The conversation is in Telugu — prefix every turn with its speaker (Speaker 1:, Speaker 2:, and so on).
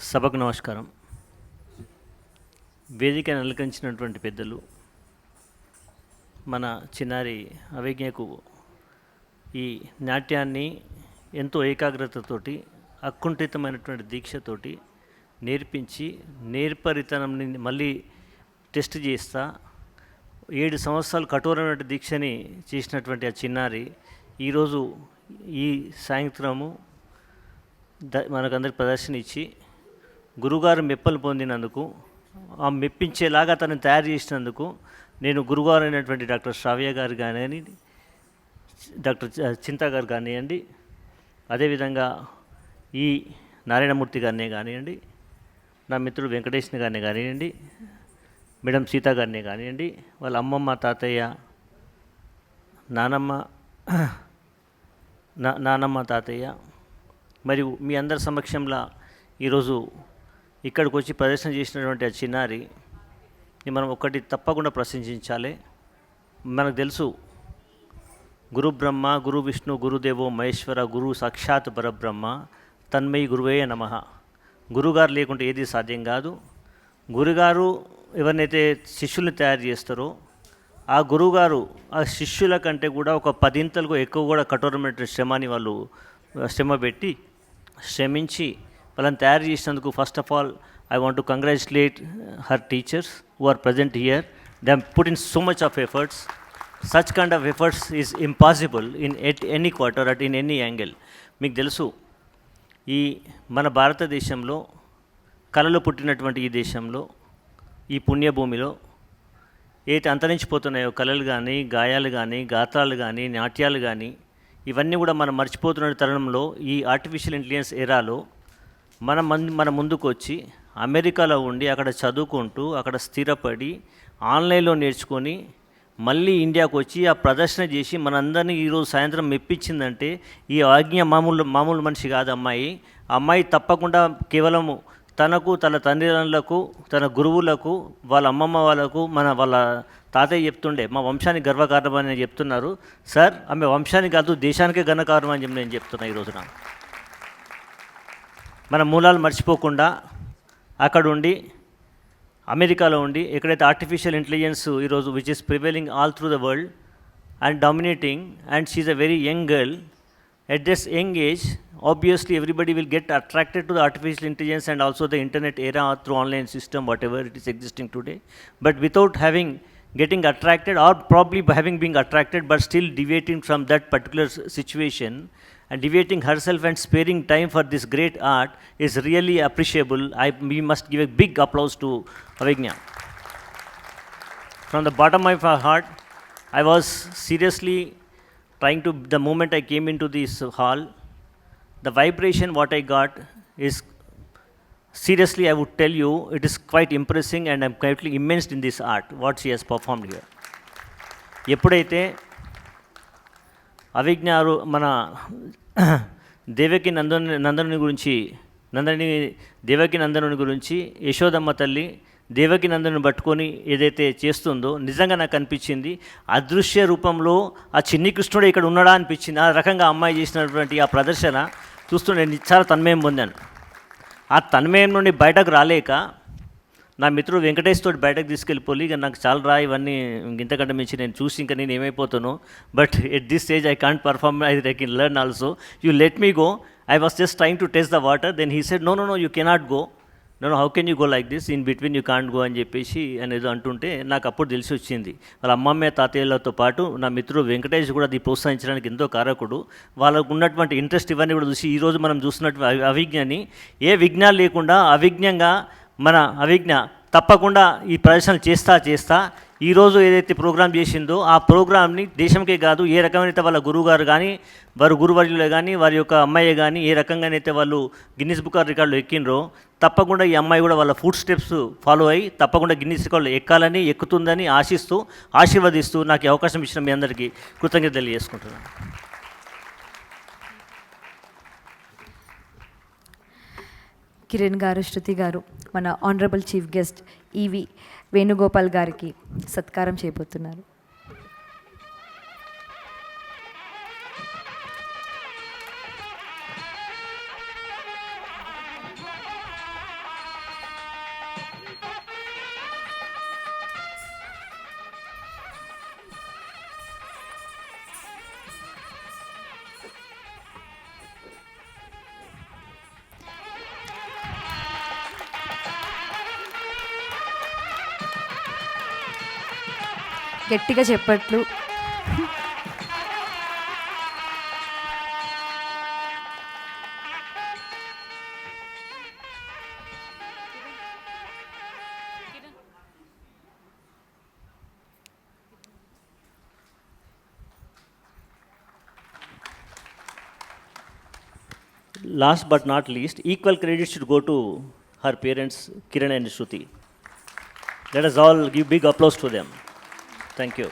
Speaker 1: సభకు నమస్కారం. వేదికను అలంకరించినటువంటి పెద్దలు, మన చిన్నారి అవిజ్ఞకు ఈ నాట్యాన్ని ఎంతో ఏకాగ్రతతోటి, అకుంఠితమైనటువంటి దీక్షతోటి నేర్పించి, నేర్పరితనంని మళ్ళీ టెస్ట్ చేస్తా 7 సంవత్సరాలు కఠోరమైన దీక్షని చేసినటువంటి ఆ చిన్నారి ఈరోజు ఈ సాయంత్రము మనకందరికి ప్రదర్శన ఇచ్చి గురుగారు మెప్పలు పొందినందుకు, ఆ మెప్పించేలాగా తనని తయారు చేసినందుకు నేను గురుగారు అయినటువంటి డాక్టర్ శ్రావ్య గారు కానివ్వండి, డాక్టర్ చింతా గారు కానివ్వండి, అదేవిధంగా ఈ నారాయణమూర్తి గారినే కానివ్వండి, నా మిత్రుడు వెంకటేష్ని గారిని కానివ్వండి, మేడం సీతా గారిని కానివ్వండి, వాళ్ళ అమ్మమ్మ, తాతయ్య, నానమ్మ, తాతయ్య, మరియు మీ అందరి సమక్షంలో ఈరోజు ఇక్కడికి వచ్చి ప్రదర్శన చేసినటువంటి ఆ చిన్నారి మనం ఒక్కటి తప్పకుండా ప్రశంసించాలి. మనకు తెలుసు, గురు బ్రహ్మ, గురు విష్ణు, గురుదేవో మహేశ్వర, గురు సాక్షాత్ పరబ్రహ్మ, తన్మయి గురువే నమః. గురుగారు లేకుంటే ఏది సాధ్యం కాదు. గురుగారు ఎవరినైతే శిష్యుల్ని తయారు చేస్తారో ఆ గురువుగారు ఆ శిష్యుల కంటే కూడా ఒక 10 ఇంతలకు ఎక్కువ కూడా కఠోరమైన శ్రమ పెట్టి శ్రమించి వాళ్ళని తయారు చేసినందుకు first of all I want to congratulate her teachers who are present here. They have put in so much of efforts. Such kind of efforts is impossible at any quarter, in any angle. మీకు తెలుసు, ఈ మన భారతదేశంలో, కళలు పుట్టినటువంటి ఈ దేశంలో, ఈ పుణ్యభూమిలో ఏటి అంతరించిపోతున్నాయో కళలు కానీ, గాయాలు కానీ, గాత్రాలు కానీ, నాట్యాలు కానీ, ఇవన్నీ కూడా మనం మర్చిపోతున్న తరుణంలో ఈ ఆర్టిఫిషియల్ ఇంటెలిజెన్స్ ఎరాలో మన ముందుకు వచ్చి అమెరికాలో ఉండి అక్కడ చదువుకుంటూ అక్కడ స్థిరపడి ఆన్లైన్లో నేర్చుకొని మళ్ళీ ఇండియాకు వచ్చి ఆ ప్రదర్శన చేసి మనందరినీ ఈరోజు సాయంత్రం మెప్పించిందంటే ఈ ఆజ్ఞ మామూలు మనిషి కాదు అమ్మాయి. అమ్మాయి తప్పకుండా కేవలము తనకు, తన తండ్రులకు, తన గురువులకు, వాళ్ళ అమ్మమ్మ వాళ్ళకు, వాళ్ళ తాతయ్య చెప్తుండే మా వంశానికి గర్వకారణం అని చెప్తున్నారు. సార్, ఆమె వంశానికి కాదు దేశానికే గర్వకారణం అని చెప్పి నేను చెప్తున్నా. ఈరోజున మన మూలాలు మర్చిపోకుండా అక్కడ ఉండి అమెరికాలో ఉండి ఎక్కడైతే ఆర్టిఫిషియల్ ఇంటెలిజెన్స్ ఈరోజు which is prevailing all through the world and dominating, and she is a very young girl. At this young age, obviously everybody will get attracted to the artificial intelligence and also the internet era through online system, whatever it is existing today. But without getting attracted, or probably having been attracted but still deviating from that particular situation and deviating herself and sparing time for this great art is really appreciable. We must give a big applause to Avigna. From the bottom of my heart, I was seriously trying to, the moment I came into this hall, the vibration what I got is, seriously I would tell you, it is quite impressing, and I'm quite immersed in this art, what she has performed here. ఎప్పుడైతే అవిజ్ఞారు మన దేవకి నందనుని గురించి యశోదమ్మ తల్లి దేవకి నందను పట్టుకొని ఏదైతే చేస్తుందో నిజంగా నాకు అనిపించింది. అదృశ్య రూపంలో ఆ చిన్ని కృష్ణుడు ఇక్కడ ఉన్నాడా అనిపించింది. ఆ రకంగా అమ్మాయి చేసినటువంటి ఆ ప్రదర్శన చూస్తూ నేను చాలా తన్మయం పొందాను. ఆ తన్మయం నుండి బయటకు రాలేక నా మిత్రుడు వెంకటేష్ తోటి బయటకు తీసుకెళ్ళిపోయి, ఇక నాకు చాలా ఇవన్నీ ఇంతకంటే మించి నేను చూసి ఇంకా నేను ఏమైపోతాను. But at this stage I can't perform, I can learn also. You let me go. I was just trying to test the water. Then he said no you cannot go. No how can you go like this, in between you can't go అని చెప్పేసి అనేది అంటుంటే నాకు అప్పుడు తెలిసి వచ్చింది. వాళ్ళ అమ్మమ్మ, తాతయ్యలతో పాటు నా మిత్రుడు వెంకటేష్ కూడా అది ప్రోత్సహించడానికి ఎంతో కారకుడు. వాళ్ళకు ఉన్నటువంటి ఇంట్రెస్ట్ ఇవన్నీ కూడా చూసి ఈరోజు మనం చూస్తున్నటువంటి అవిజ్ఞని ఏ విఘ్నాలు లేకుండా అవిజ్ఞంగా మన అవిజ్ఞ తప్పకుండా ఈ ప్రదర్శనలు చేస్తా ఈరోజు ఏదైతే ప్రోగ్రామ్ చేసిందో ఆ ప్రోగ్రామ్ని దేశంకే కాదు, ఏ రకమైనైతే వాళ్ళ గురువుగారు కానీ, వారి గురువర్యులే కానీ, వారి యొక్క అమ్మాయి కానీ ఏ రకంగానైతే వాళ్ళు గిన్నిస్ బుక్ ఆఫ్ రికార్డులో ఎక్కినరో, తప్పకుండా ఈ అమ్మాయి కూడా వాళ్ళ ఫుడ్ స్టెప్స్ ఫాలో అయ్యి తప్పకుండా గిన్నిస్ రికార్డులో ఎక్కాలని, ఎక్కుతుందని ఆశిస్తూ, ఆశీర్వదిస్తూ నాకు అవకాశం ఇచ్చిన మీ అందరికీ కృతజ్ఞతలు తెలియజేసుకుంటున్నాను.
Speaker 2: కిరణ్ గారు, శృతి గారు, మన ఆనరబుల్ చీఫ్ గెస్ట్ ఈవి వేణుగోపాల్ గారికి సత్కారం చేయబోతున్నారు. గట్టిగా చెప్పట్లు.
Speaker 1: Last but not least, equal credit should go to her parents, Kiran and Shruti. Let us all give big applause to them. Thank you.